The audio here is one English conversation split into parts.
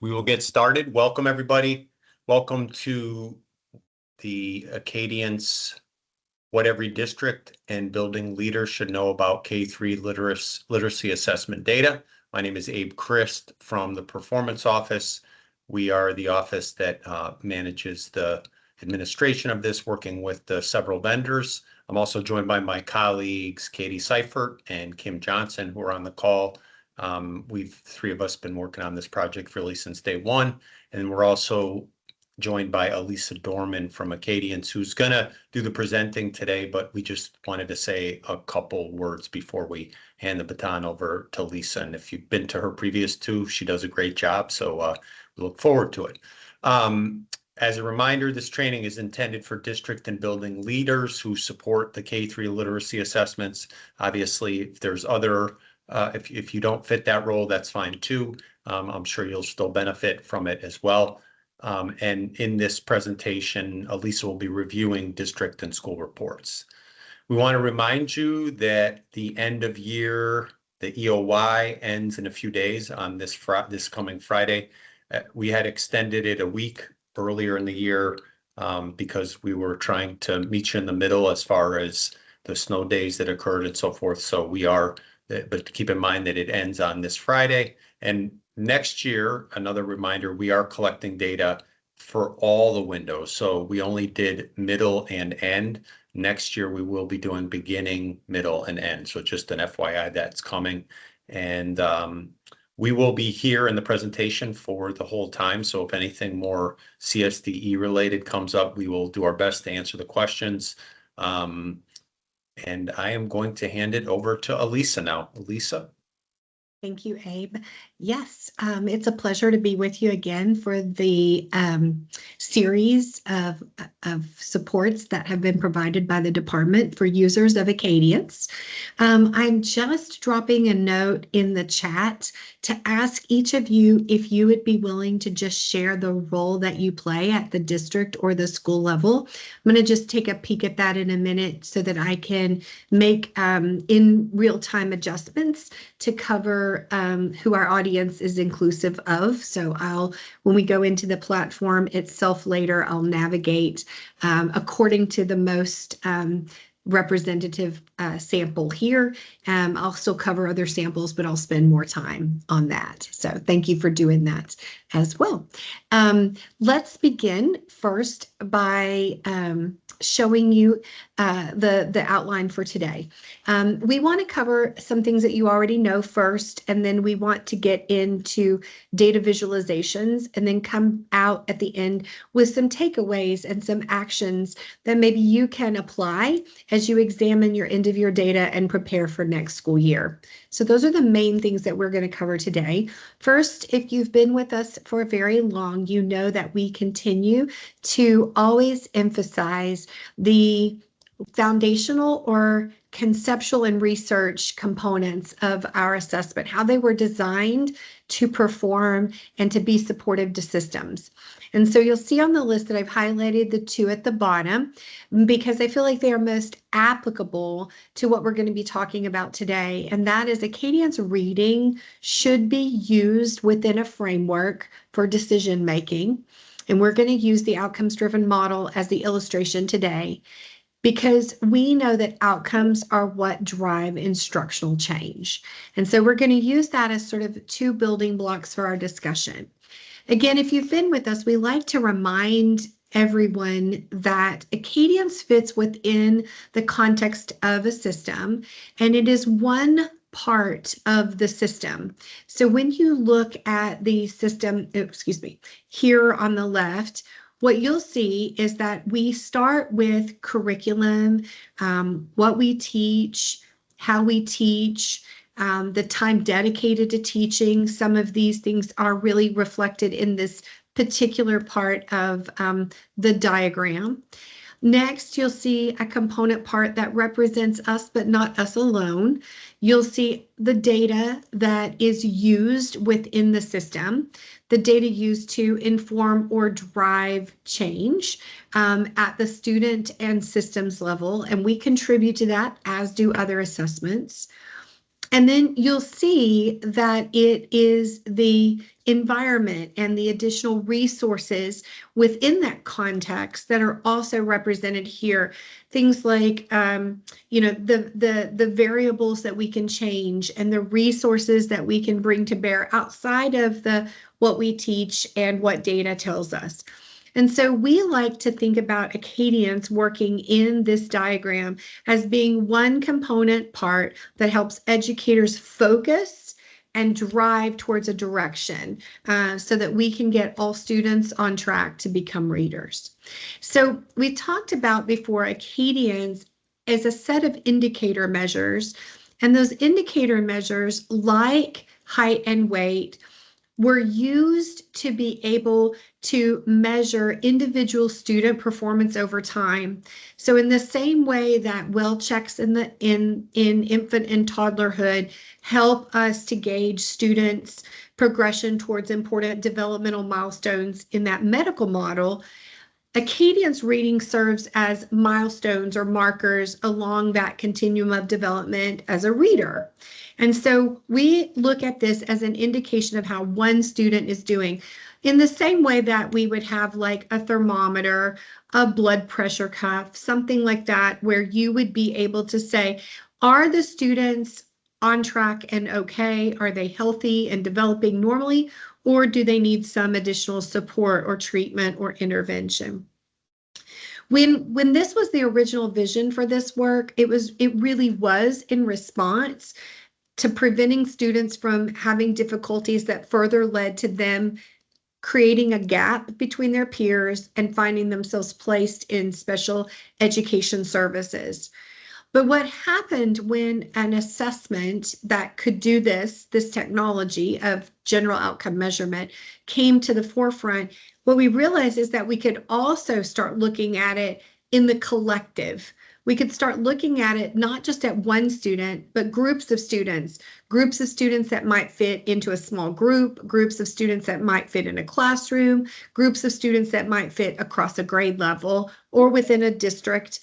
We will get started. Welcome, everybody. Welcome to the Acadience What Every District and Building Leader Should Know About K-3 Literacy Assessment Data. My name is Abe Christ from the Performance Office. We are the office that manages the administration of this, working with the several vendors. I'm also joined by my colleagues, Katie Seifert and Kim Johnson, who are on the call. Three of us been working on this project really since day one. And we're also joined by Elisa Dorman from Acadience, who's going to do the presenting today, but we just wanted to say a couple words before we hand the baton over to Lisa. And if you've been to her previous two, she does a great job. So we look forward to it. As a reminder, this training is intended for district and building leaders who support the K-3 literacy assessments. Obviously, if there's other, if you don't fit that role, that's fine too. I'm sure you'll still benefit from it as well. And in this presentation, Elisa will be reviewing district and school reports. We want to remind you that the end of year, the EOY ends in a few days on this coming Friday. We had extended it a week earlier in the year because we were trying to meet you in the middle as far as the snow days that occurred and so forth. So we are, but keep in mind that it ends on this Friday. And next year, another reminder, we are collecting data for all the windows. So we only did middle and end. Next year, we will be doing beginning, middle, and end. So just an FYI that's coming. And we will be here in the presentation for the whole time. So if anything more CSDE related comes up, we will do our best to answer the questions. And I am going to hand it over to Elisa now. Elisa. Thank you, Abe. Yes, it's a pleasure to be with you again for the series of supports that have been provided by the department for users of Acadience. I'm just dropping a note in the chat to ask each of you if you would be willing to just share the role that you play at the district or the school level. I'm going to just take a peek at that in a minute so that I can make in real-time adjustments to cover who our audience is inclusive of. So when we go into the platform itself later, I'll navigate according to the most representative sample here. I'll still cover other samples, but I'll spend more time on that. So thank you for doing that as well. Let's begin first by showing you the outline for today. We want to cover some things that you already know first, and then we want to get into data visualizations and then come out at the end with some takeaways and some actions that maybe you can apply as you examine your end of year data and prepare for next school year. So those are the main things that we're going to cover today. First, if you've been with us for very long, you know that we continue to always emphasize the foundational or conceptual and research components of our assessment, how they were designed to perform and to be supportive to systems. And so you'll see on the list that I've highlighted the two at the bottom because I feel like they are most applicable to what we're going to be talking about today. And that is Acadience reading should be used within a framework for decision making. And we're going to use the outcomes-driven model as the illustration today, because we know that outcomes are what drive instructional change. And so we're going to use that as sort of two building blocks for our discussion. Again, if you've been with us, we like to remind everyone that Acadience fits within the context of a system, and it is one part of the system. So when you look at the system, here on the left, what you'll see is that we start with curriculum, what we teach, how we teach, the time dedicated to teaching. Some of these things are really reflected in this particular part of the diagram. Next, you'll see a component part that represents us, but not us alone. You'll see the data that is used within the system, the data used to inform or drive change at the student and systems level, and we contribute to that, as do other assessments. And then you'll see that it is the environment and the additional resources within that context that are also represented here. Things like, the variables that we can change and the resources that we can bring to bear outside of what we teach and what data tells us. And so we like to think about Acadience working in this diagram as being one component part that helps educators focus and drive towards a direction so that we can get all students on track to become readers. So we talked about before Acadience as a set of indicator measures, and those indicator measures like height and weight were used to be able to measure individual student performance over time. So in the same way that well checks in infant and toddlerhood help us to gauge students' progression towards important developmental milestones in that medical model, Acadience reading serves as milestones or markers along that continuum of development as a reader. And so we look at this as an indication of how one student is doing in the same way that we would have like a thermometer, a blood pressure cuff, something like that, where you would be able to say, are the students on track and okay? Are they healthy and developing normally? Or do they need some additional support or treatment or intervention? When this was the original vision for this work, it really was in response to preventing students from having difficulties that further led to them creating a gap between their peers and finding themselves placed in special education services. But what happened when an assessment that could do this technology of general outcome measurement came to the forefront, what we realized is that we could also start looking at it in the collective. We could start looking at it not just at one student, but groups of students that might fit into a small group, groups of students that might fit in a classroom, groups of students that might fit across a grade level or within a district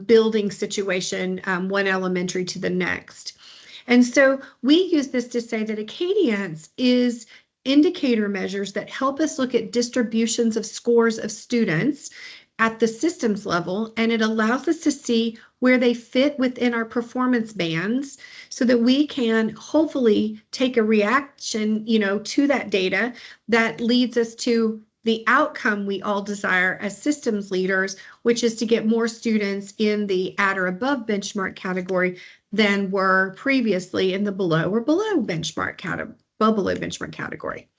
building situation, one elementary to the next. And so we use this to say that Acadience is indicator measures that help us look at distributions of scores of students at the systems level, and it allows us to see where they fit within our performance bands so that we can hopefully take a reaction, to that data that leads us to the outcome we all desire as systems leaders, which is to get more students in the at or above benchmark category than were previously in the below benchmark category.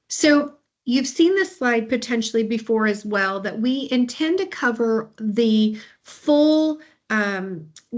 So you've seen this slide potentially before as well, that we intend to cover the full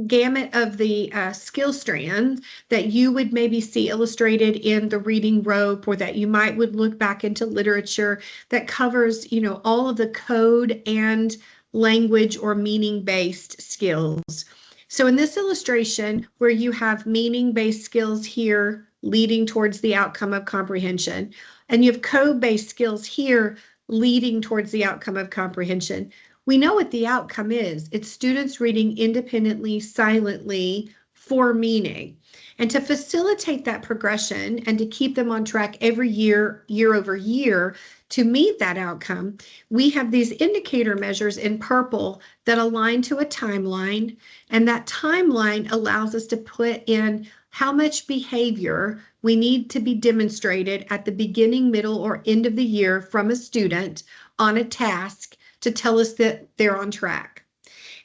gamut of the skill strand that you would maybe see illustrated in the reading rope, or that you would look back into literature that covers, all of the code and language or meaning-based skills. So in this illustration, where you have meaning-based skills here leading towards the outcome of comprehension, and you have code-based skills here leading towards the outcome of comprehension, we know what the outcome is. It's students reading independently, silently, for meaning. And to facilitate that progression and to keep them on track every year over year to meet that outcome, we have these indicator measures in purple that align to a timeline. And that timeline allows us to put in how much behavior we need to be demonstrated at the beginning, middle, or end of the year from a student on a task to tell us that they're on track.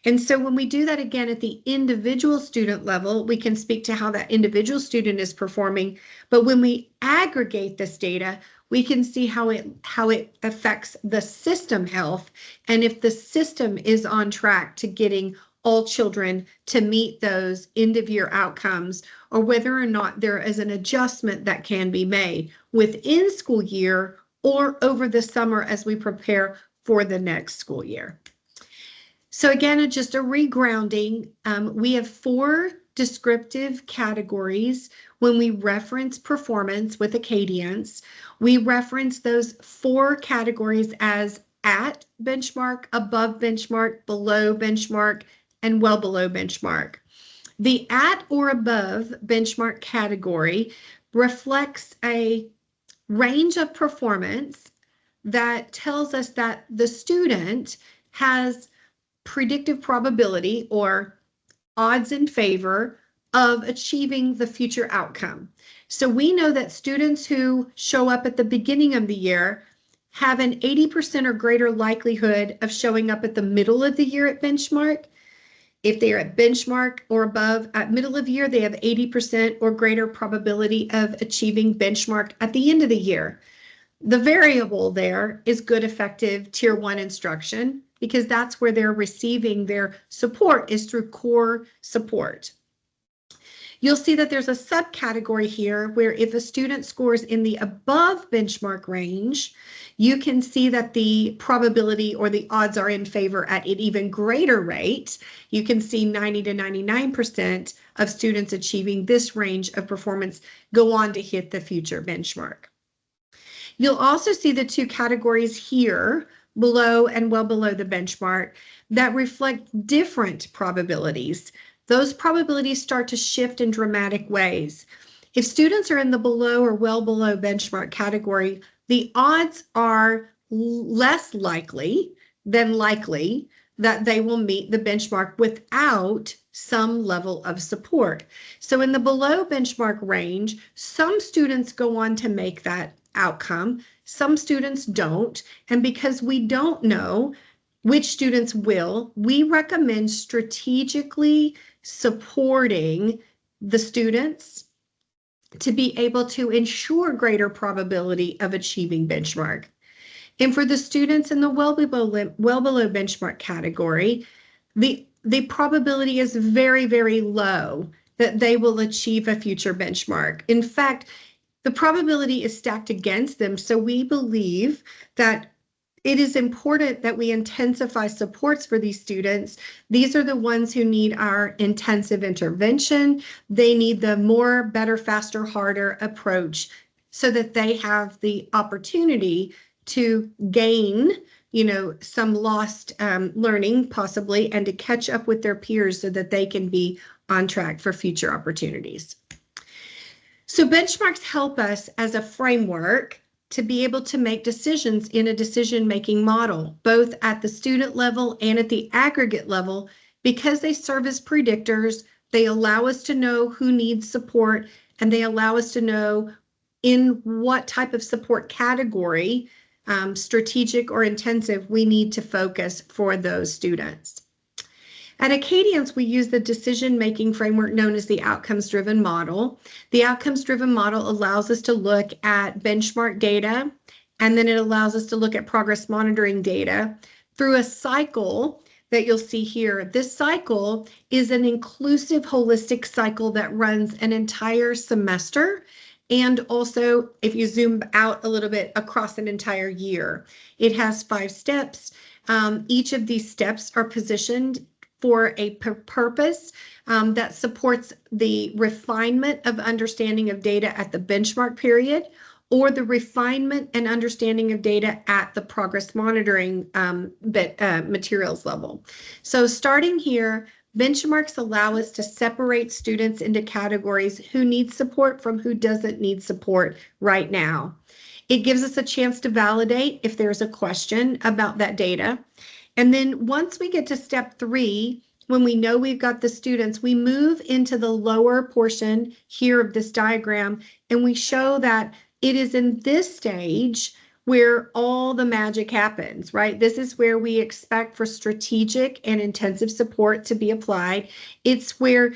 And so when we do that again at the individual student level, we can speak to how that individual student is performing. But when we aggregate this data, we can see how it affects the system health, and if the system is on track to getting all children to meet those end of year outcomes, or whether or not there is an adjustment that can be made within school year or over the summer as we prepare for the next school year. So again, just a regrounding, we have 4 descriptive categories when we reference performance with Acadience. We reference those 4 categories as at benchmark, above benchmark, below benchmark, and well below benchmark. The at or above benchmark category reflects a range of performance that tells us that the student has predictive probability or odds in favor of achieving the future outcome. So we know that students who show up at the beginning of the year have an 80% or greater likelihood of showing up at the middle of the year at benchmark. If they are at benchmark or above at middle of the year, they have 80% or greater probability of achieving benchmark at the end of the year. The variable there is good, effective tier 1 instruction, because that's where they're receiving their support, is through core support. You'll see that there's a subcategory here where if a student scores in the above benchmark range, you can see that the probability or the odds are in favor at an even greater rate. You can see 90 to 99% of students achieving this range of performance go on to hit the future benchmark. You'll also see the two categories here, below and well below the benchmark, that reflect different probabilities. Those probabilities start to shift in dramatic ways. If students are in the below or well below benchmark category, the odds are less likely than likely that they will meet the benchmark without some level of support. So in the below benchmark range, some students go on to make that outcome, some students don't, and because we don't know which students will, we recommend strategically supporting the students to be able to ensure greater probability of achieving benchmark. And for the students in the well below benchmark category, the probability is very, very low that they will achieve a future benchmark. In fact, the probability is stacked against them. So we believe that it is important that we intensify supports for these students. These are the ones who need our intensive intervention. They need the more, better, faster, harder approach so that they have the opportunity to gain, some lost learning possibly, and to catch up with their peers so that they can be on track for future opportunities. So benchmarks help us as a framework to be able to make decisions in a decision-making model, both at the student level and at the aggregate level, because they serve as predictors. They allow us to know who needs support, and they allow us to know in what type of support category, strategic or intensive, we need to focus for those students. At Acadience, we use the decision-making framework known as the outcomes-driven model. The outcomes-driven model allows us to look at benchmark data, and then it allows us to look at progress monitoring data through a cycle that you'll see here. This cycle is an inclusive, holistic cycle that runs an entire semester, and also, if you zoom out a little bit, across an entire year. It has 5 steps. Each of these steps are positioned for a purpose that supports the refinement of understanding of data at the benchmark period, or the refinement and understanding of data at the progress monitoring materials level. So starting here, benchmarks allow us to separate students into categories who need support from who doesn't need support right now. It gives us a chance to validate if there's a question about that data. And then once we get to step 3, when we know we've got the students, we move into the lower portion here of this diagram, and we show that it is in this stage where all the magic happens, right? This is where we expect for strategic and intensive support to be applied. It's where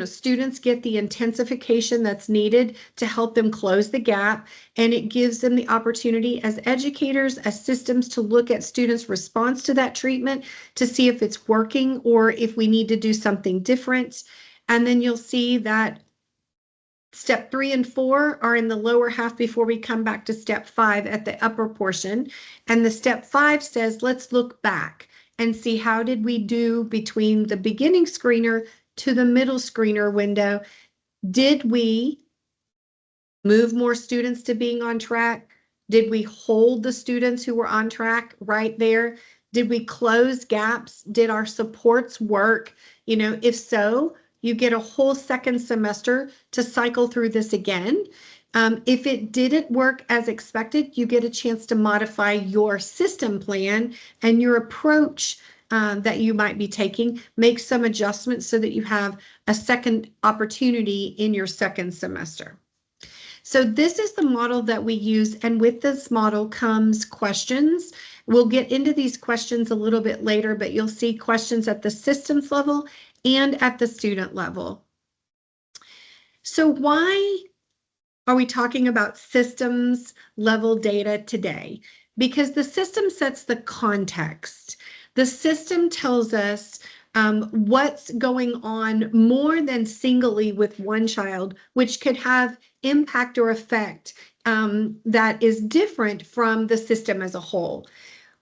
students get the intensification that's needed to help them close the gap, and it gives them the opportunity as educators, as systems, to look at students' response to that treatment to see if it's working or if we need to do something different. And then you'll see that step 3 and 4 are in the lower half before we come back to step 5 at the upper portion. And the step 5 says, let's look back and see how did we do between the beginning screener to the middle screener window. Did we move more students to being on track? Did we hold the students who were on track right there? Did we close gaps? Did our supports work? If so, You get a whole second semester to cycle through this again. If it didn't work as expected, you get a chance to modify your system plan and your approach that you might be taking, make some adjustments so that you have a second opportunity in your second semester. So this is the model that we use, and with this model comes questions. We'll get into these questions a little bit later, but you'll see questions at the systems level and at the student level. So why are we talking about systems level data today? Because the system sets the context. The system tells us what's going on more than singly with one child, which could have impact or effect that is different from the system as a whole.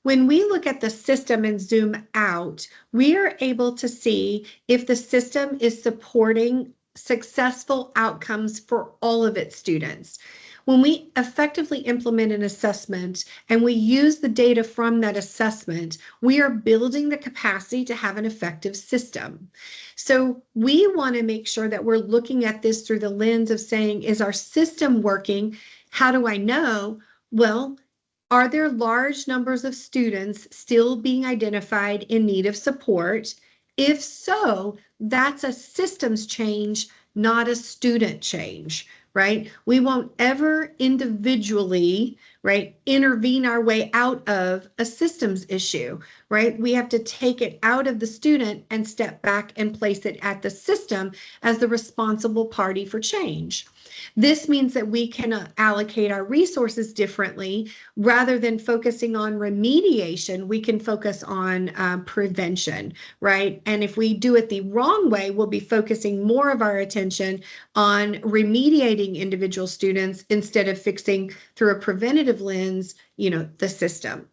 When we look at the system and zoom out, we are able to see if the system is supporting successful outcomes for all of its students. When we effectively implement an assessment and we use the data from that assessment, we are building the capacity to have an effective system. So we want to make sure that we're looking at this through the lens of saying, is our system working? How do I know? Well, are there large numbers of students still being identified in need of support? If so, that's a systems change, not a student change, right? We won't ever individually, right, intervene our way out of a systems issue, right? We have to take it out of the student and step back and place it at the system as the responsible party for change. This means that we can allocate our resources differently. Rather than focusing on remediation, we can focus on prevention, right? And if we do it the wrong way, we'll be focusing more of our attention on remediating individual students instead of fixing through a preventative lens, the system.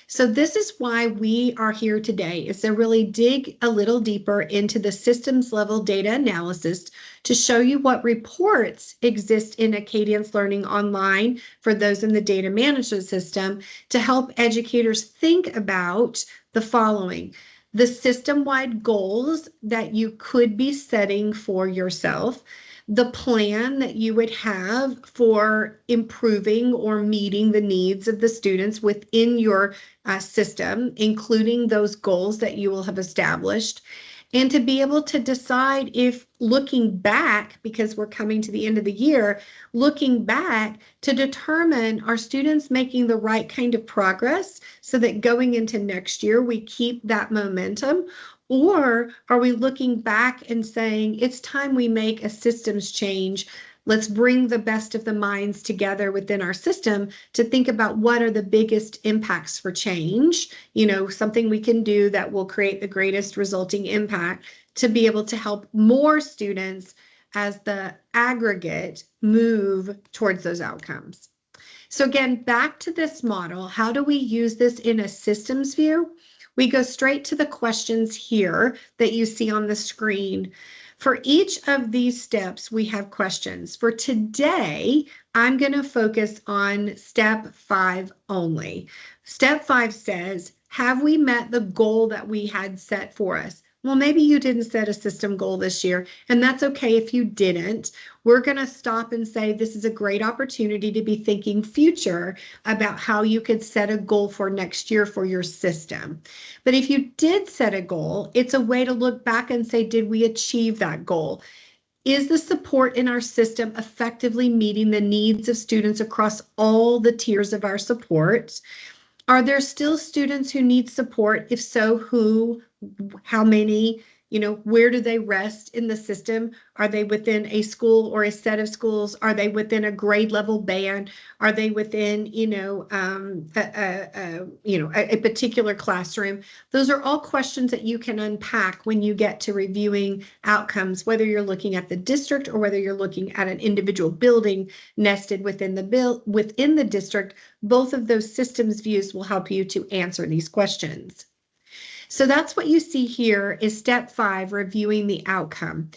So this is why we are here today, is to really dig a little deeper into the systems level data analysis to show you what reports exist in Acadience Learning Online for those in the data management system to help educators think about the following: the system-wide goals that you could be setting for yourself, the plan that you would have for improving or meeting the needs of the students within your system, including those goals that you will have established, and to be able to decide if, looking back, because we're coming to the end of the year, looking back to determine, are students making the right kind of progress so that going into next year we keep that momentum? Or are we looking back and saying, it's time we make a systems change? Let's bring the best of the minds together within our system to think about what are the biggest impacts for change, something we can do that will create the greatest resulting impact to be able to help more students as the aggregate move towards those outcomes. So again, back to this model, how do we use this in a systems view? We go straight to the questions here that you see on the screen. For each of these steps, we have questions. For today, I'm going to focus on step 5 only. Step 5 says, have we met the goal that we had set for us? Well, maybe you didn't set a system goal this year, and that's okay if you didn't. We're going to stop and say this is a great opportunity to be thinking future about how you could set a goal for next year for your system. But if you did set a goal, it's a way to look back and say, did we achieve that goal? Is the support in our system effectively meeting the needs of students across all the tiers of our support? Are there still students who need support? If so, who, how many, where do they rest in the system? Are they within a school or a set of schools? Are they within a grade level band? Are they within, a particular classroom? Those are all questions that you can unpack when you get to reviewing outcomes, whether you're looking at the district or whether you're looking at an individual building nested within the district. Both of those systems views will help you to answer these questions. So that's what you see here is step 5, reviewing the outcome.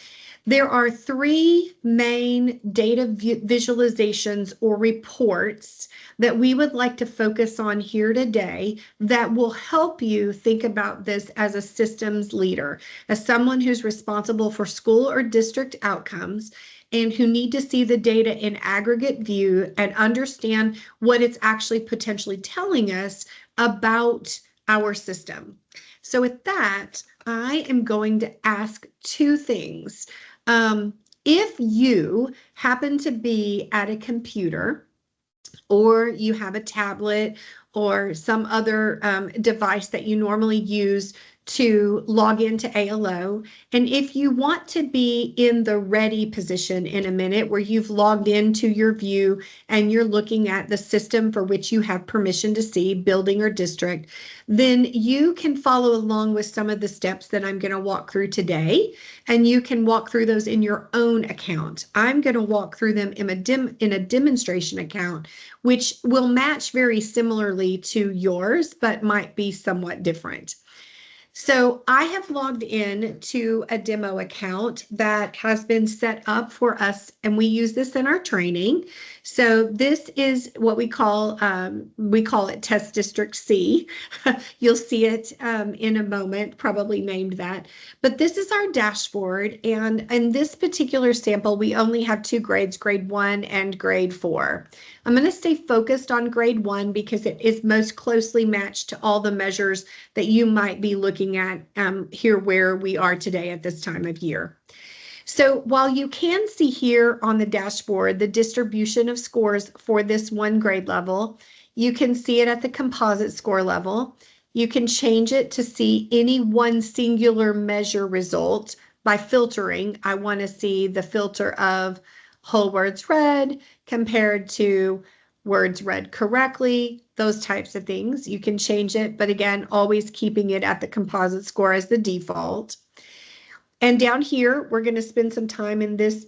There are three main data visualizations or reports that we would like to focus on here today that will help you think about this as a systems leader, as someone who's responsible for school or district outcomes and who need to see the data in aggregate view and understand what it's actually potentially telling us about our system. So with that, I am going to ask two things. If you happen to be at a computer or you have a tablet or some other device that you normally use to log into ALO. And if you want to be in the ready position in a minute where you've logged into your view and you're looking at the system for which you have permission to see, building or district, then you can follow along with some of the steps that I'm going to walk through today. And you can walk through those in your own account. I'm going to walk through them in a demonstration account, which will match very similarly to yours, but might be somewhat different. So I have logged in to a demo account that has been set up for us, and we use this in our training. So this is what we call it Test District C. You'll see it in a moment, probably named that. But this is our dashboard, and in this particular sample, we only have two grades, grade 1 and grade 4. I'm going to stay focused on grade 1 because it is most closely matched to all the measures that you might be looking at here where we are today at this time of year. So while you can see here on the dashboard the distribution of scores for this one grade level, you can see it at the composite score level. You can change it to see any one singular measure result by filtering. I want to see the filter of whole words read compared to words read correctly, those types of things. You can change it, but again, always keeping it at the composite score as the default. And down here, we're going to spend some time in this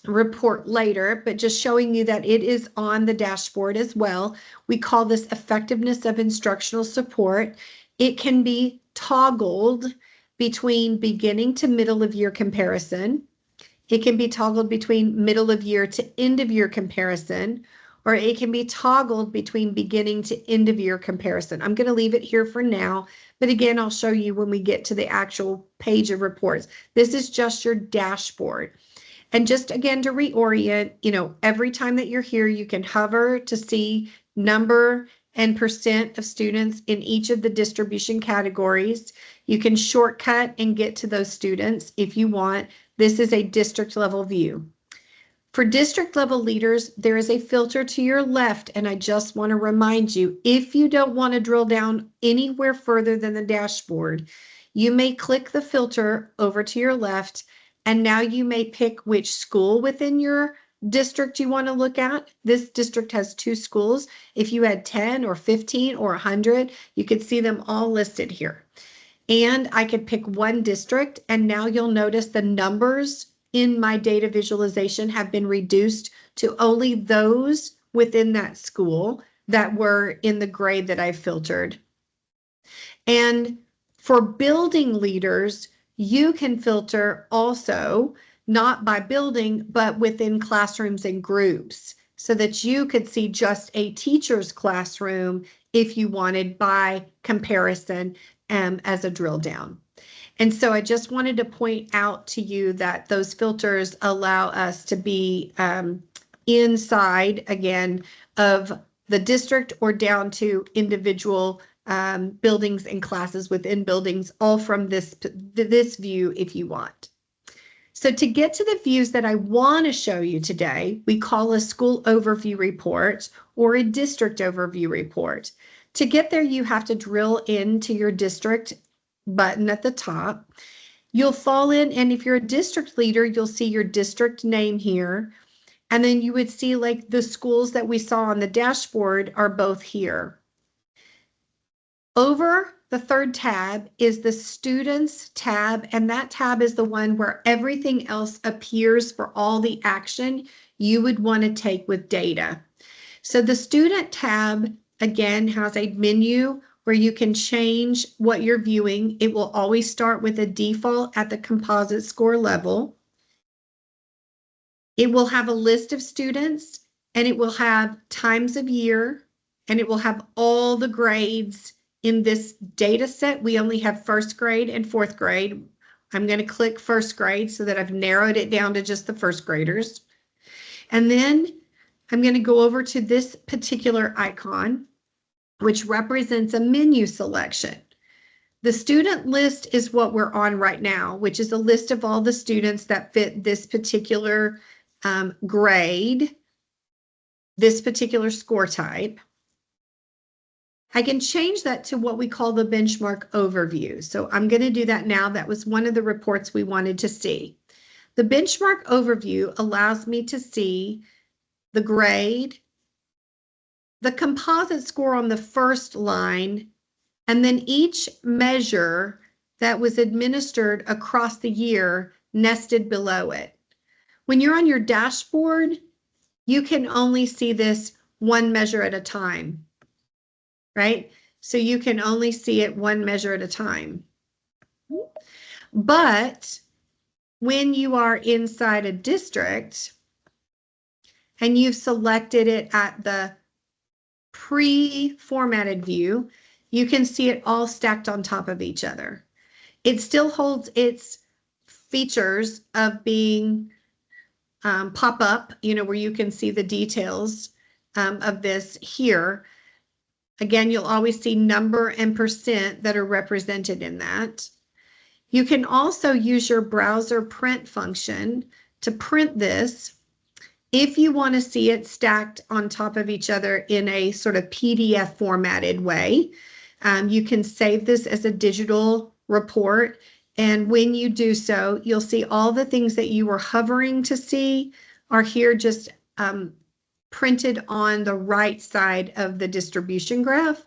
report later, but just showing you that it is on the dashboard as well. We call this effectiveness of instructional support. It can be toggled between beginning to middle of year comparison. It can be toggled between middle of year to end of year comparison, or it can be toggled between beginning to end of year comparison. I'm going to leave it here for now, but again, I'll show you when we get to the actual page of reports. This is just your dashboard. And just again, to reorient, every time that you're here, you can hover to see number and percent of students in each of the distribution categories. You can shortcut and get to those students if you want. This is a district level view. For district level leaders, there is a filter to your left, and I just want to remind you, if you don't want to drill down anywhere further than the dashboard, you may click the filter over to your left, and now you may pick which school within your district you want to look at. This district has 2 schools. If you had 10 or 15 or 100, you could see them all listed here. And I could pick one district, and now you'll notice the numbers in my data visualization have been reduced to only those within that school that were in the grade that I filtered. And for building leaders, you can filter also not by building, but within classrooms and groups, so that you could see just a teacher's classroom if you wanted by comparison as a drill down. And so I just wanted to point out to you that those filters allow us to be inside, again, of the district or down to individual buildings and classes within buildings, all from this view if you want. So to get to the views that I want to show you today, we call a school overview report or a district overview report. To get there, you have to drill into your district button at the top. You'll fall in, and if you're a district leader, you'll see your district name here. And then you would see like the schools that we saw on the dashboard are both here. Over the third tab is the Students tab, and that tab is the one where everything else appears for all the action you would want to take with data. So the Student tab, again, has a menu where you can change what you're viewing. It will always start with a default at the composite score level. It will have a list of students, and it will have times of year, and it will have all the grades in this data set. We only have first grade and fourth grade. I'm going to click first grade so that I've narrowed it down to just the first graders. And then I'm going to go over to this particular icon, which represents a menu selection. The student list is what we're on right now, which is a list of all the students that fit this particular grade, this particular score type. I can change that to what we call the benchmark overview. So I'm going to do that now. That was one of the reports we wanted to see. The benchmark overview allows me to see the grade, the composite score on the first line, and then each measure that was administered across the year nested below it. When you're on your dashboard, you can only see this one measure at a time, right? So you can only see it one measure at a time. But when you are inside a district and you've selected it at the pre-formatted view, you can see it all stacked on top of each other. It still holds its features of being pop up, where you can see the details of this here. Again, you'll always see number and percent that are represented in that. You can also use your browser print function to print this if you want to see it stacked on top of each other in a sort of PDF formatted way. You can save this as a digital report. And when you do so, you'll see all the things that you were hovering to see are here just printed on the right side of the distribution graph.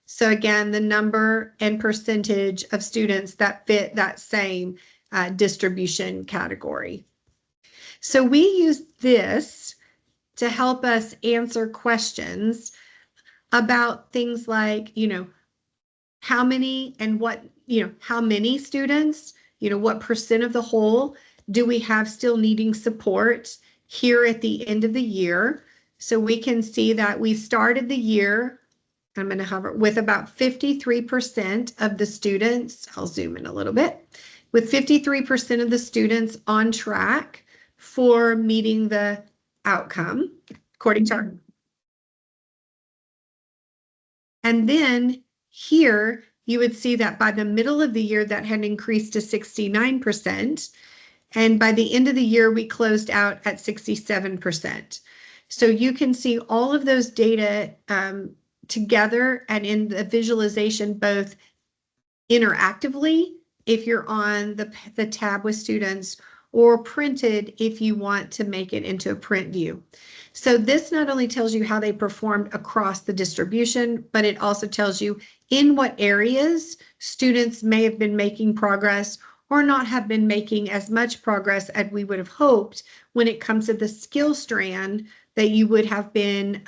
So again, the number and percentage of students that fit that same distribution category. So we use this to help us answer questions about things like, how many and what, how many students, what percent of the whole do we have still needing support here at the end of the year? So we can see that we started the year, I'm going to hover, with about 53% of the students, I'll zoom in a little bit, with 53% of the students on track for meeting the outcome, according to our. And then here, you would see that by the middle of the year, that had increased to 69%. And by the end of the year, we closed out at 67%. So you can see all of those data together and in the visualization, both interactively, if you're on the tab with students, or printed if you want to make it into a print view. So this not only tells you how they performed across the distribution, but it also tells you in what areas students may have been making progress or not have been making as much progress as we would have hoped when it comes to the skill strand that you would have been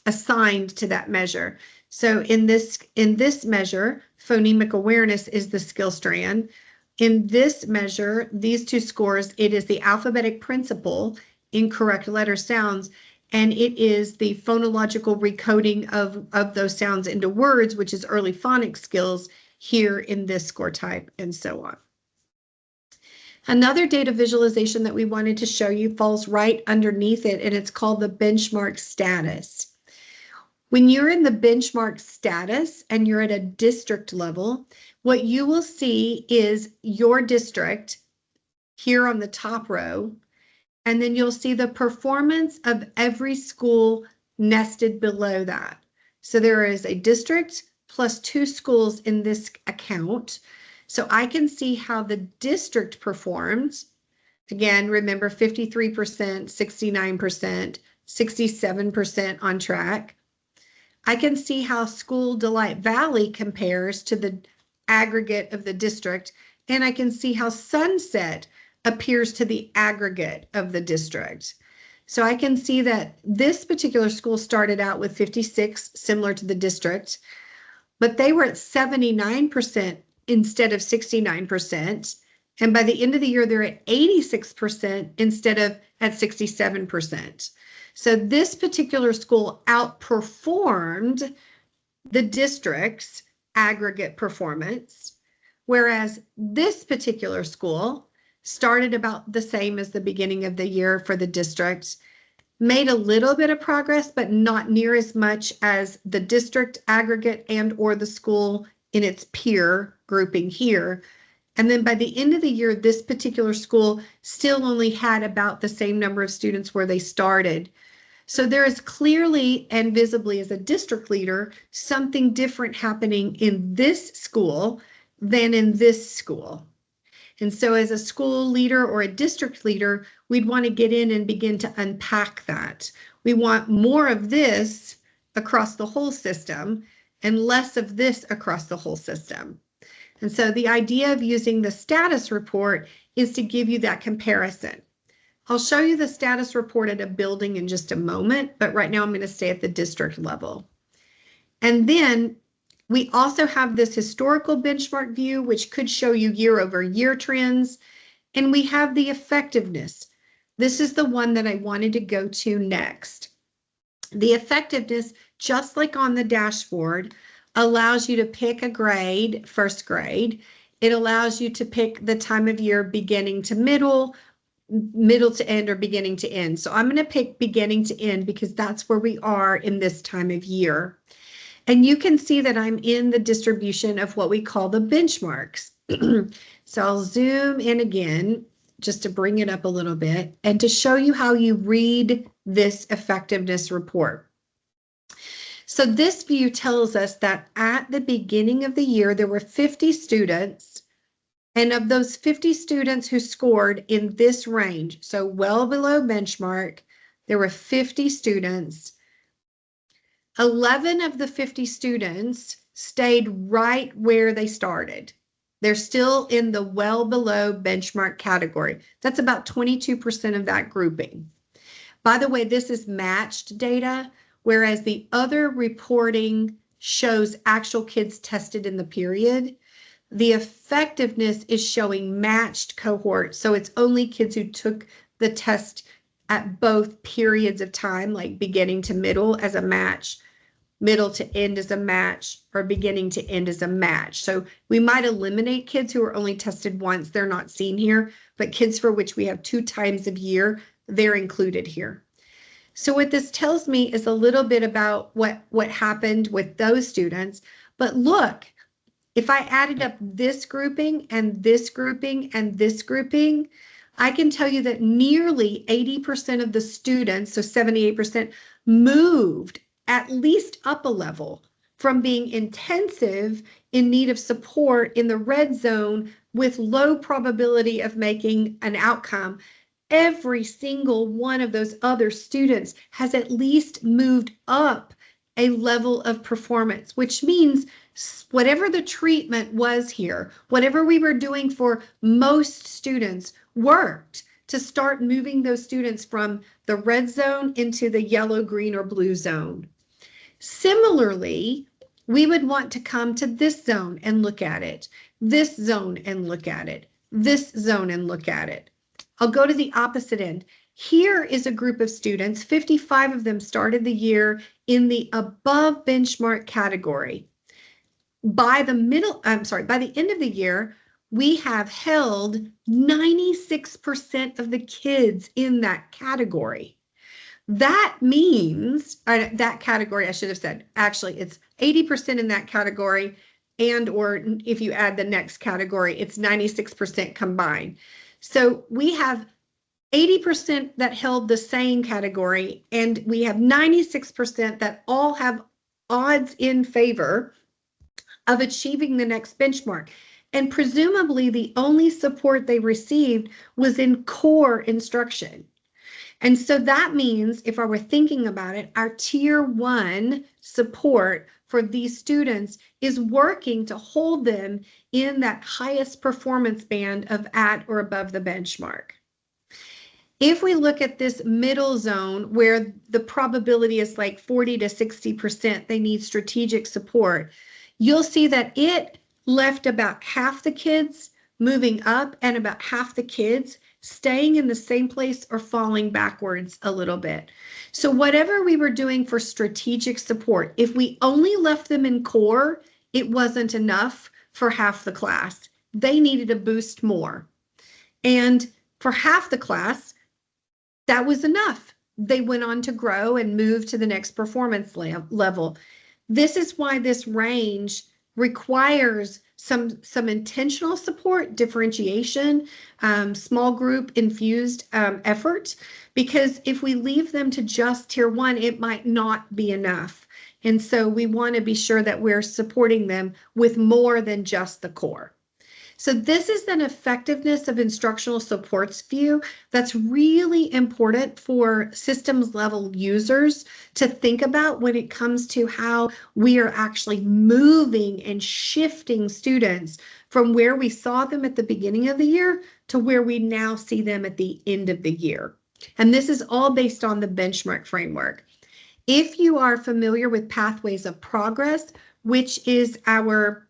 assigned to that measure. So in this measure, phonemic awareness is the skill strand. In this measure, these two scores, it is the alphabetic principle, incorrect letter sounds, and it is the phonological recoding of those sounds into words, which is early phonics skills here in this score type, and so on. Another data visualization that we wanted to show you falls right underneath it, and it's called the benchmark status. When you're in the benchmark status and you're at a district level, what you will see is your district here on the top row, and then you'll see the performance of every school nested below that. So there is a district plus 2 schools in this account. So I can see how the district performs. Again, remember 53%, 69%, 67% on track. I can see how School Delight Valley compares to the aggregate of the district, and I can see how Sunset appears to the aggregate of the district. So I can see that this particular school started out with 56, similar to the district, but they were at 79% instead of 69%. And by the end of the year, they're at 86% instead of at 67%. So this particular school outperformed the district's aggregate performance, whereas this particular school started about the same as the beginning of the year for the district, made a little bit of progress, but not near as much as the district aggregate and or the school in its peer grouping here. And then by the end of the year, this particular school still only had about the same number of students where they started. So there is clearly and visibly as a district leader, something different happening in this school than in this school. And so as a school leader or a district leader, we'd want to get in and begin to unpack that. We want more of this across the whole system and less of this across the whole system. And so the idea of using the status report is to give you that comparison. I'll show you the status report at a building in just a moment, but right now I'm going to stay at the district level. And then we also have this historical benchmark view, which could show you year-over-year trends. And we have the effectiveness. This is the one that I wanted to go to next. The effectiveness, just like on the dashboard, allows you to pick a grade, first grade. It allows you to pick the time of year beginning to middle to end, or beginning to end. So I'm going to pick beginning to end because that's where we are in this time of year. And you can see that I'm in the distribution of what we call the benchmarks. So I'll zoom in again just to bring it up a little bit and to show you how you read this effectiveness report. So this view tells us that at the beginning of the year, there were 50 students. And of those 50 students who scored in this range, so well below benchmark, there were 50 students. 11 of the 50 students stayed right where they started. They're still in the well below benchmark category. That's about 22% of that grouping. By the way, this is matched data, whereas the other reporting shows actual kids tested in the period. The effectiveness is showing matched cohorts. So it's only kids who took the test at both periods of time, like beginning to middle as a match, middle to end as a match, or beginning to end as a match. So we might eliminate kids who are only tested once. They're not seen here, but kids for which we have 2 times of year, they're included here. So what this tells me is a little bit about what happened with those students. But look, if I added up this grouping and this grouping and this grouping, I can tell you that nearly 80% of the students, so 78%, moved at least up a level from being intensive in need of support in the red zone with low probability of making an outcome. Every single one of those other students has at least moved up a level of performance, which means whatever the treatment was here, whatever we were doing for most students worked to start moving those students from the red zone into the yellow, green, or blue zone. Similarly, we would want to come to this zone and look at it, this zone and look at it, this zone and look at it. I'll go to the opposite end. Here is a group of students, 55 of them started the year in the above benchmark category. By the end of the year, we have held 96% of the kids in that category. That means, that category, I should have said, actually, it's 80% in that category, and or if you add the next category, it's 96% combined. So we have 80% that held the same category, and we have 96% that all have odds in favor of achieving the next benchmark. And presumably the only support they received was in core instruction. And so that means, if I were thinking about it, our tier 1 support for these students is working to hold them in that highest performance band of at or above the benchmark. If we look at this middle zone where the probability is like 40 to 60%, they need strategic support, you'll see that it left about half the kids moving up, and about half the kids staying in the same place or falling backwards a little bit. So whatever we were doing for strategic support, if we only left them in core, it wasn't enough for half the class. They needed a boost more. And for half the class, that was enough. They went on to grow and move to the next performance level. This is why this range requires some intentional support, differentiation, small group infused effort, because if we leave them to just tier 1, it might not be enough. And so we want to be sure that we're supporting them with more than just the core. So this is an effectiveness of instructional supports view that's really important for systems level users to think about when it comes to how we are actually moving and shifting students from where we saw them at the beginning of the year to where we now see them at the end of the year. And this is all based on the benchmark framework. If you are familiar with Pathways of Progress, which is our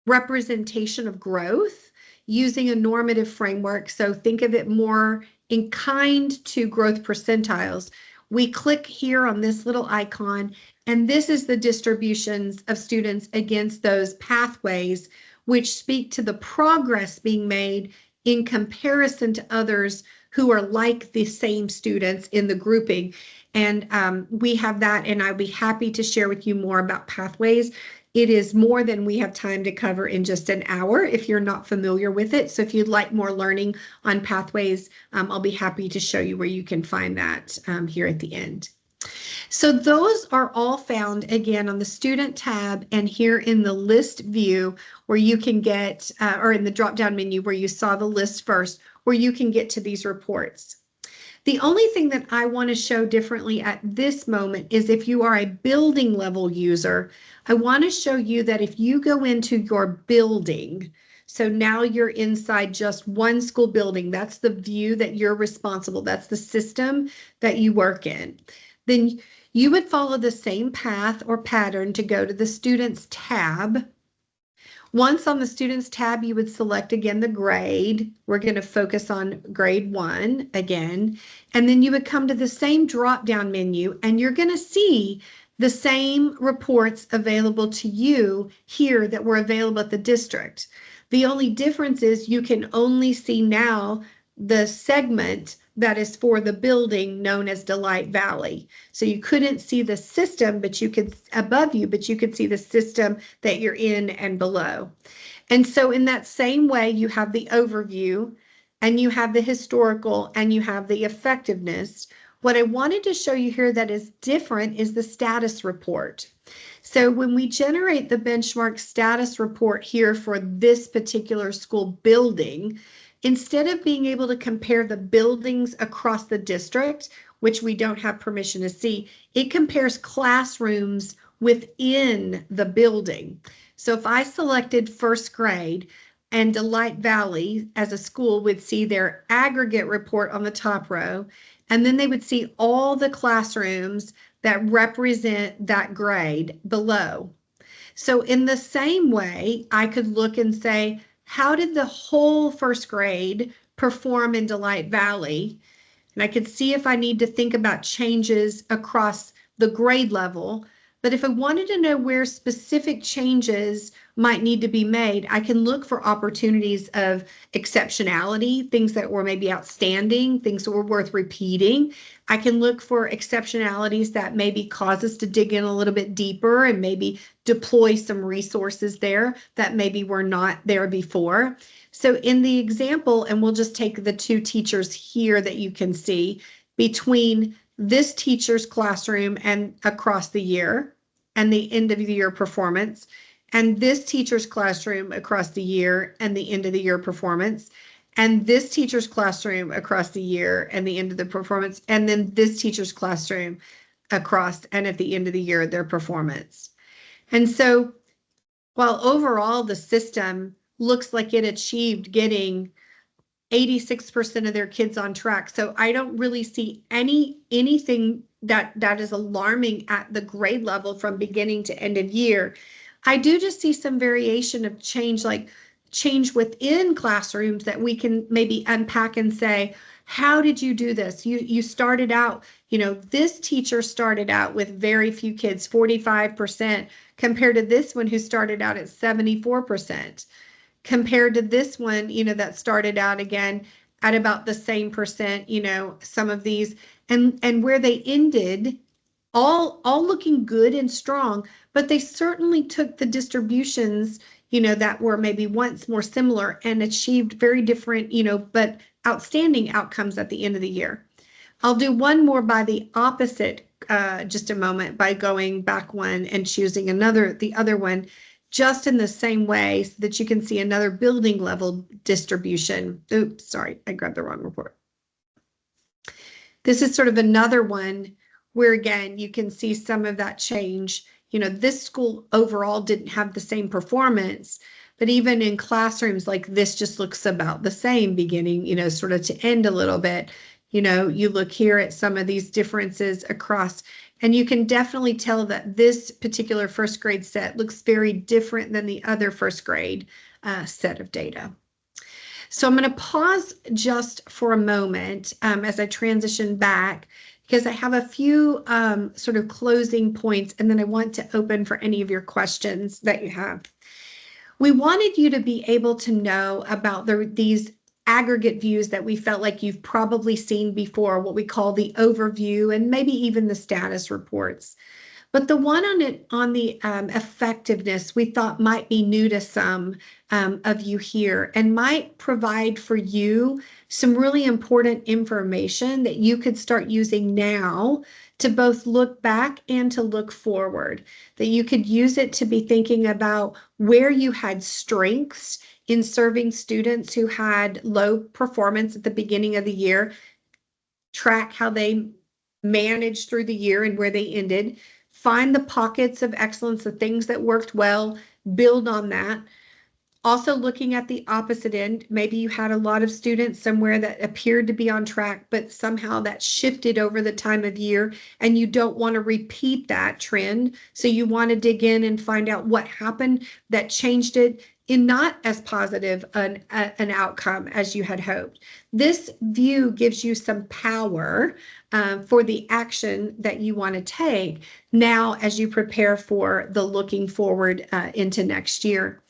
representation of growth using a normative framework. So think of it more in kind to growth percentiles. We click here on this little icon, and this is the distributions of students against those pathways, which speak to the progress being made in comparison to others who are like the same students in the grouping. And we have that, and I'll be happy to share with you more about pathways. It is more than we have time to cover in just an hour if you're not familiar with it. So if you'd like more learning on pathways, I'll be happy to show you where you can find that here at the end. So those are all found again on the student tab and here in the list view where you can get, or in the drop-down menu where you saw the list first, where you can get to these reports. The only thing that I want to show differently at this moment is if you are a building level user, I want to show you that if you go into your building, so now you're inside just one school building, that's the view that you're responsible, that's the system that you work in, then you would follow the same path or pattern to go to the Students tab. Once on the Students tab, you would select again the grade. We're going to focus on grade 1 again. And then you would come to the same drop-down menu and you're going to see the same reports available to you here that were available at the district. The only difference is you can only see now the segment that is for the building known as Delight Valley. So you couldn't see the system, but you could above you, but you could see the system that you're in and below. And so in that same way, you have the overview and you have the historical and you have the effectiveness. What I wanted to show you here that is different is the status report. So when we generate the benchmark status report here for this particular school building, instead of being able to compare the buildings across the district, which we don't have permission to see, it compares classrooms within the building. So if I selected first grade and Delight Valley as a school would see their aggregate report on the top row, and then they would see all the classrooms that represent that grade below. So in the same way, I could look and say, how did the whole first grade perform in Delight Valley? And I could see if I need to think about changes across the grade level. But if I wanted to know where specific changes might need to be made, I can look for opportunities of exceptionality, things that were maybe outstanding, things that were worth repeating. I can look for exceptionalities that maybe cause us to dig in a little bit deeper and maybe deploy some resources there that maybe were not there before. So in the example, and we'll just take the two teachers here that you can see between this teacher's classroom and across the year and the end of the year performance, and this teacher's classroom across the year and the end of the year performance, and this teacher's classroom across the year and the end of the performance, and then this teacher's classroom across and at the end of the year, their performance. And so while overall the system looks like it achieved getting 86% of their kids on track. So I don't really see anything that is alarming at the grade level from beginning to end of year. I do just see some variation of change, like change within classrooms that we can maybe unpack and say, how did you do this? You started out, this teacher started out with very few kids, 45%, compared to this one who started out at 74%, compared to this one, that started out again at about the same percent, some of these, and where they ended, all looking good and strong, but they certainly took the distributions, that were maybe once more similar and achieved very different, but outstanding outcomes at the end of the year. I'll do one more by the opposite, just a moment, by going back one and choosing the other one, just in the same way so that you can see another building level distribution. Oops, sorry, I grabbed the wrong report. This is sort of another one where, again, you can see some of that change. This school overall didn't have the same performance, but even in classrooms like this just looks about the same, beginning, sort of to end a little bit. You look here at some of these differences across, and you can definitely tell that this particular first grade set looks very different than the other first grade set of data. So I'm going to pause just for a moment as I transition back, because I have a few sort of closing points, and then I want to open for any of your questions that you have. We wanted you to be able to know about these aggregate views that we felt like you've probably seen before, what we call the overview and maybe even the status reports. But the one on the effectiveness we thought might be new to some of you here and might provide for you some really important information that you could start using now to both look back and to look forward, that you could use it to be thinking about where you had strengths in serving students who had low performance at the beginning of the year, track how they managed through the year and where they ended, find the pockets of excellence, the things that worked well, build on that. Also looking at the opposite end, maybe you had a lot of students somewhere that appeared to be on track, but somehow that shifted over the time of year and you don't want to repeat that trend. So you want to dig in and find out what happened that changed it in not as positive an outcome as you had hoped. This view gives you some power for the action that you want to take now as you prepare for the looking forward into next year.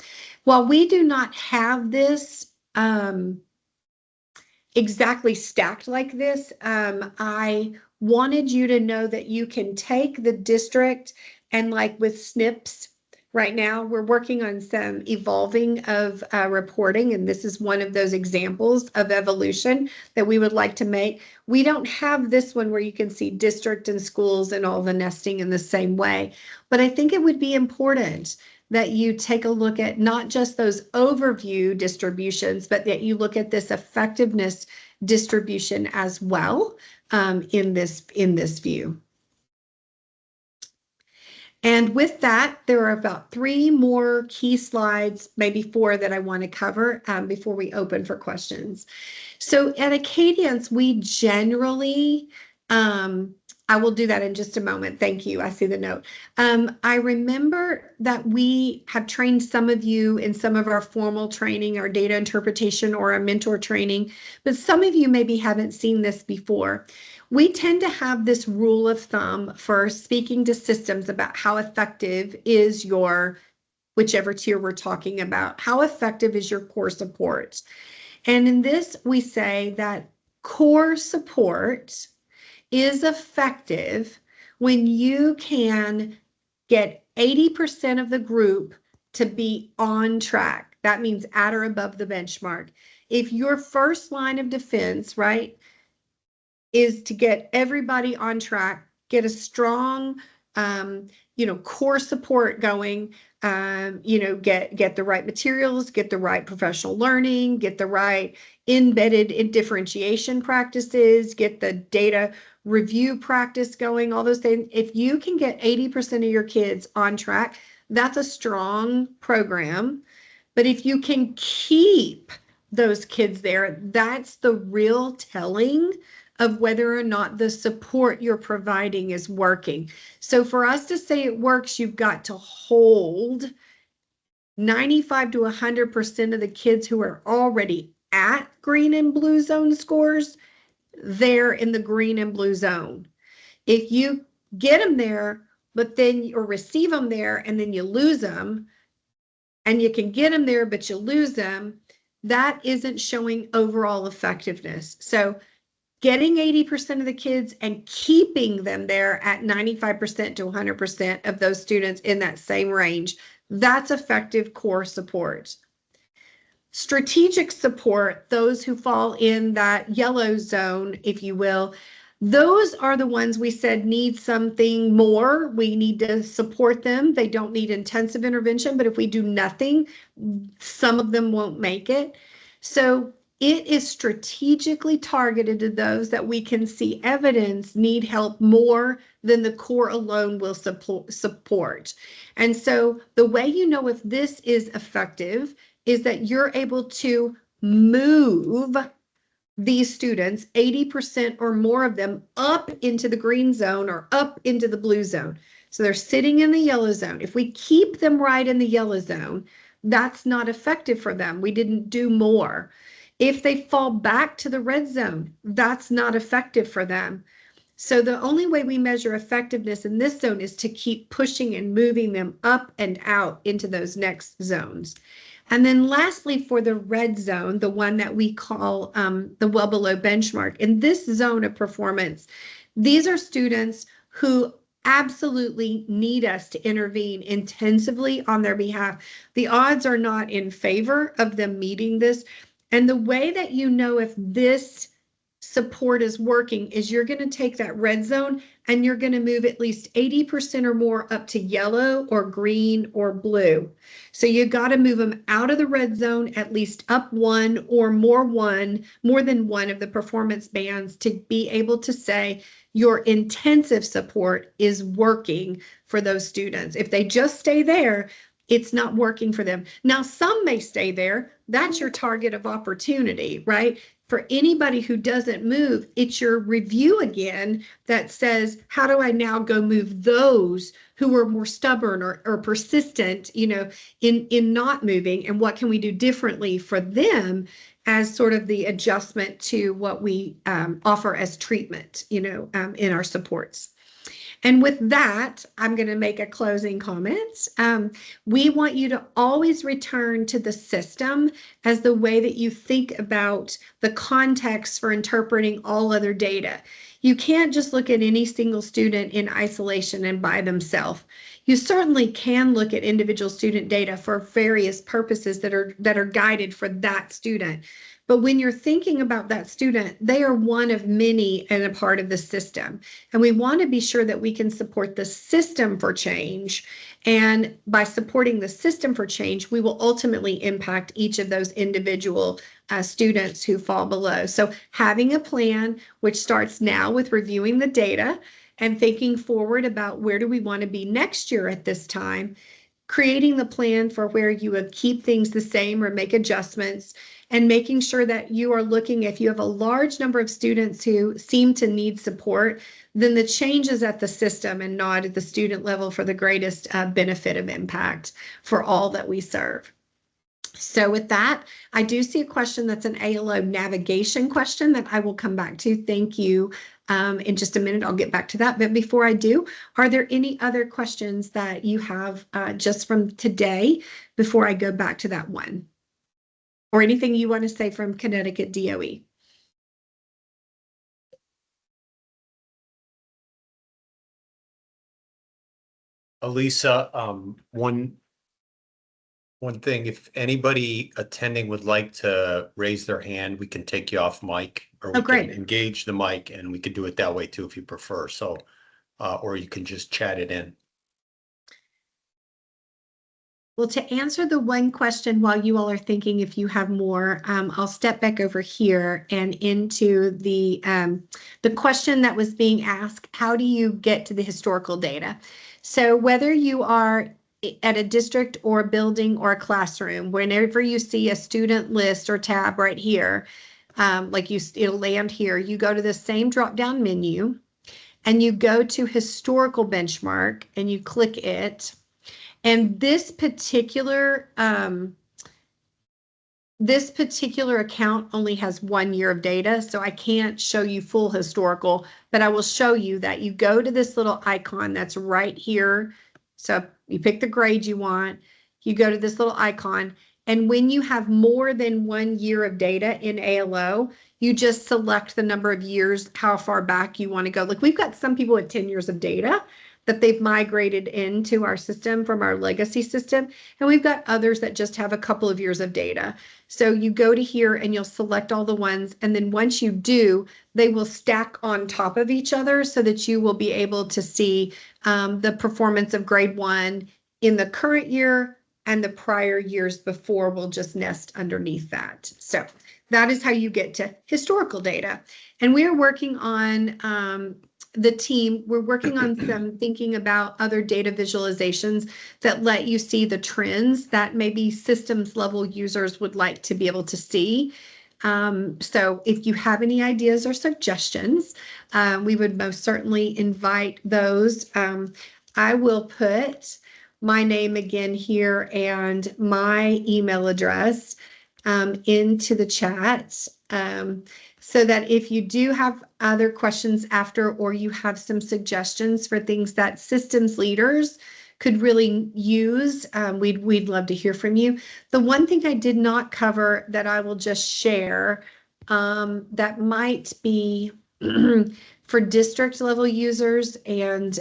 While we do not have this exactly stacked like this, I wanted you to know that you can take the district and, like with SNPs, right now we're working on some evolving of reporting, and this is one of those examples of evolution that we would like to make. We don't have this one where you can see district and schools and all the nesting in the same way, but I think it would be important that you take a look at not just those overview distributions, but that you look at this effectiveness distribution as well in this view. And with that, there are about 3 more key slides, maybe 4, that I want to cover before we open for questions. So at Acadience, we generally, I will do that in just a moment. Thank you. I see the note. I remember that we have trained some of you in some of our formal training, our data interpretation or our mentor training, but some of you maybe haven't seen this before. We tend to have this rule of thumb for speaking to systems about how effective is your, whichever tier we're talking about, how effective is your core support? And in this, we say that core support is effective when you can get 80% of the group to be on track. That means at or above the benchmark. If your first line of defense, right, is to get everybody on track, get a strong, core support going, get the right materials, get the right professional learning, get the right embedded in differentiation practices, get the data review practice going, all those things. If you can get 80% of your kids on track, that's a strong program. But if you can keep those kids there, that's the real telling of whether or not the support you're providing is working. So for us to say it works, you've got to hold 95 to 100% of the kids who are already at green and blue zone scores, they're in the green and blue zone. If you get them there, but then or receive them there and then you lose them, and you can get them there, but you lose them, that isn't showing overall effectiveness. So getting 80% of the kids and keeping them there at 95% to 100% of those students in that same range, that's effective core support. Strategic support, those who fall in that yellow zone, if you will, those are the ones we said need something more. We need to support them. They don't need intensive intervention, but if we do nothing, some of them won't make it. So it is strategically targeted to those that we can see evidence need help more than the core alone will support. And so the way you know if this is effective is that you're able to move these students, 80% or more of them, up into the green zone or up into the blue zone. So they're sitting in the yellow zone. If we keep them right in the yellow zone, that's not effective for them. We didn't do more. If they fall back to the red zone, that's not effective for them. So the only way we measure effectiveness in this zone is to keep pushing and moving them up and out into those next zones. And then lastly, for the red zone, the one that we call the well below benchmark, in this zone of performance, these are students who absolutely need us to intervene intensively on their behalf. The odds are not in favor of them meeting this. And the way that you know if this support is working is you're going to take that red zone and you're going to move at least 80% or more up to yellow or green or blue. So you got to move them out of the red zone, at least up one or more than one of the performance bands to be able to say your intensive support is working for those students. If they just stay there, it's not working for them. Now, some may stay there. That's your target of opportunity, right? For anybody who doesn't move, it's your review again that says, how do I now go move those who are more stubborn or persistent, in not moving, and what can we do differently for them as sort of the adjustment to what we offer as treatment, in our supports. And with that, I'm going to make a closing comment. We want you to always return to the system as the way that you think about the context for interpreting all other data. You can't just look at any single student in isolation and by themselves. You certainly can look at individual student data for various purposes that are guided for that student. But when you're thinking about that student, they are one of many and a part of the system. And we want to be sure that we can support the system for change. And by supporting the system for change, we will ultimately impact each of those individual students who fall below. So having a plan, which starts now with reviewing the data and thinking forward about where do we want to be next year at this time, creating the plan for where you would keep things the same or make adjustments, and making sure that you are looking, if you have a large number of students who seem to need support, then the changes at the system and not at the student level for the greatest benefit of impact for all that we serve. So with that, I do see a question that's an ALO navigation question that I will come back to. Thank you. In just a minute, I'll get back to that. But before I do, are there any other questions that you have just from today before I go back to that one? Or anything you want to say from Connecticut DOE? Elisa, one thing, if anybody attending would like to raise their hand, we can take you off mic, or we can engage the mic, and we could do it that way too if you prefer. So, or you can just chat it in. Well, to answer the one question while you all are thinking, if you have more, I'll step back over here and into the question that was being asked, how do you get to the historical data? So whether you are at a district or a building or a classroom, whenever you see a student list or tab right here, it'll land here, you go to the same drop-down menu and you go to historical benchmark and you click it. And this particular account only has 1 year of data, so I can't show you full historical, but I will show you that you go to this little icon that's right here. So you pick the grade you want, you go to this little icon, and when you have more than 1 year of data in ALO, you just select the number of years, how far back you want to go. Like we've got some people with 10 years of data that they've migrated into our system from our legacy system, and we've got others that just have a couple of years of data. So you go to here and you'll select all the ones. And then once you do, they will stack on top of each other so that you will be able to see the performance of grade 1 in the current year, and the prior years before will just nest underneath that. So that is how you get to historical data. And we are working on we're working on some thinking about other data visualizations that let you see the trends that maybe systems level users would like to be able to see. So if you have any ideas or suggestions, we would most certainly invite those. I will put my name again here and my email address into the chat. So that if you do have other questions after, or you have some suggestions for things that systems leaders could really use, we'd love to hear from you. The one thing I did not cover that I will just share that might be for district level users and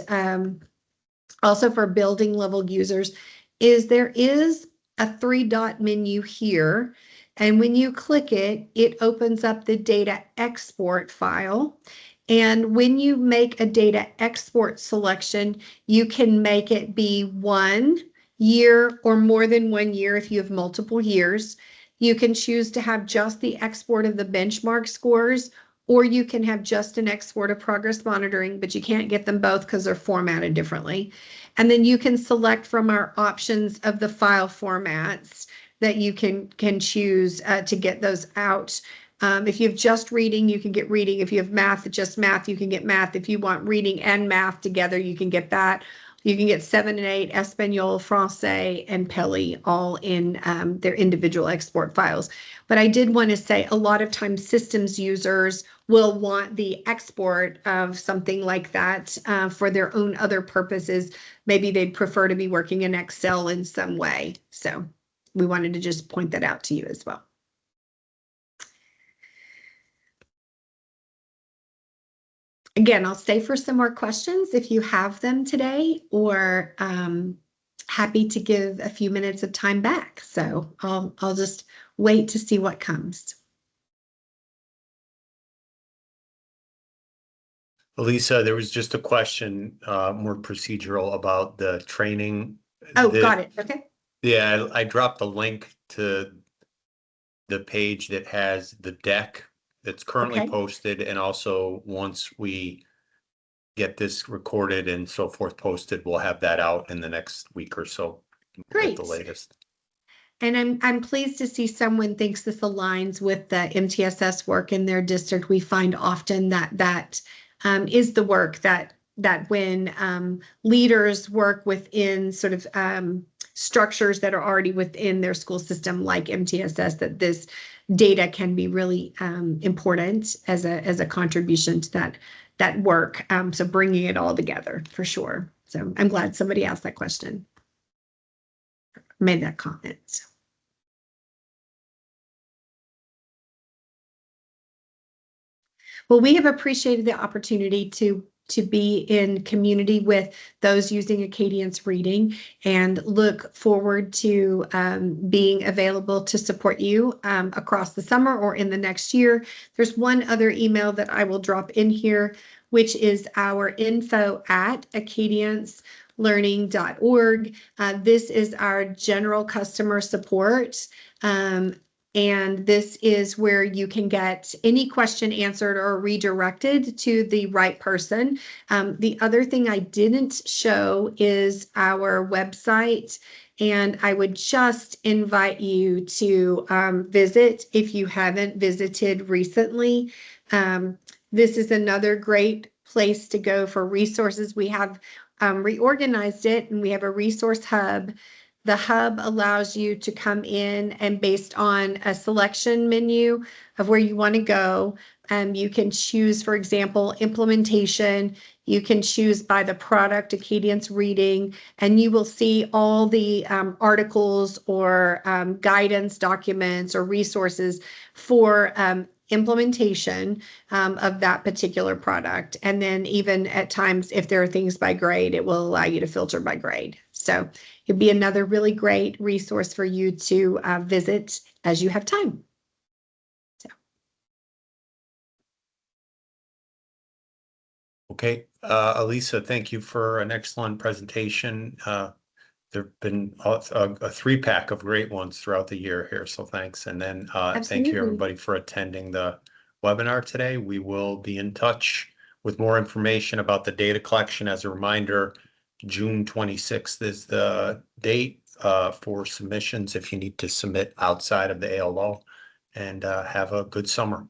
also for building level users is there is a 3-dot menu here. And when you click it, it opens up the data export file. And when you make a data export selection, you can make it be 1 year or more than 1 year if you have multiple years. You can choose to have just the export of the benchmark scores, or you can have just an export of progress monitoring, but you can't get them both because they're formatted differently. And then you can select from our options of the file formats that you can choose to get those out. If you have just reading, you can get reading. If you have math, just math, you can get math. If you want reading and math together, you can get that. You can get 7 and 8, Espanol, Francais, and Peli all in their individual export files. But I did want to say a lot of times systems users will want the export of something like that for their own other purposes. Maybe they'd prefer to be working in Excel in some way. So we wanted to just point that out to you as well. Again, I'll stay for some more questions if you have them today, or happy to give a few minutes of time back. So I'll just wait to see what comes. Elisa, there was just a question, more procedural about the training. Oh, got it. Okay. Yeah, I dropped the link to the page that has the deck that's currently posted, and also once we get this recorded and so forth posted, we'll have that out in the next week or so. Great. At the latest. And I'm pleased to see someone thinks this aligns with the MTSS work in their district. We find often that is the work that when leaders work within sort of structures that are already within their school system, like MTSS, that this data can be really important as a contribution to that work. So bringing it all together for sure. So I'm glad somebody asked that question, made that comment. Well, we have appreciated the opportunity to be in community with those using Acadience reading, and look forward to being available to support you across the summer or in the next year. There's one other email that I will drop in here, which is our info@acadiancelearning.org. This is our general customer support. And this is where you can get any question answered or redirected to the right person. The other thing I didn't show is our website, and I would just invite you to visit if you haven't visited recently. This is another great place to go for resources. We have reorganized it, and we have a resource hub. The hub allows you to come in, and based on a selection menu of where you want to go, you can choose, for example, implementation. You can choose by the product, Acadience reading, and you will see all the articles or guidance documents or resources for implementation of that particular product. And then even at times, if there are things by grade, it will allow you to filter by grade. So it'd be another really great resource for you to visit as you have time. Okay, Elisa, thank you for an excellent presentation. There've been a three-pack of great ones throughout the year here, so thanks. And then thank you everybody for attending the webinar today. We will be in touch with more information about the data collection. As a reminder, June 26th is the date for submissions if you need to submit outside of the ALO. And have a good summer.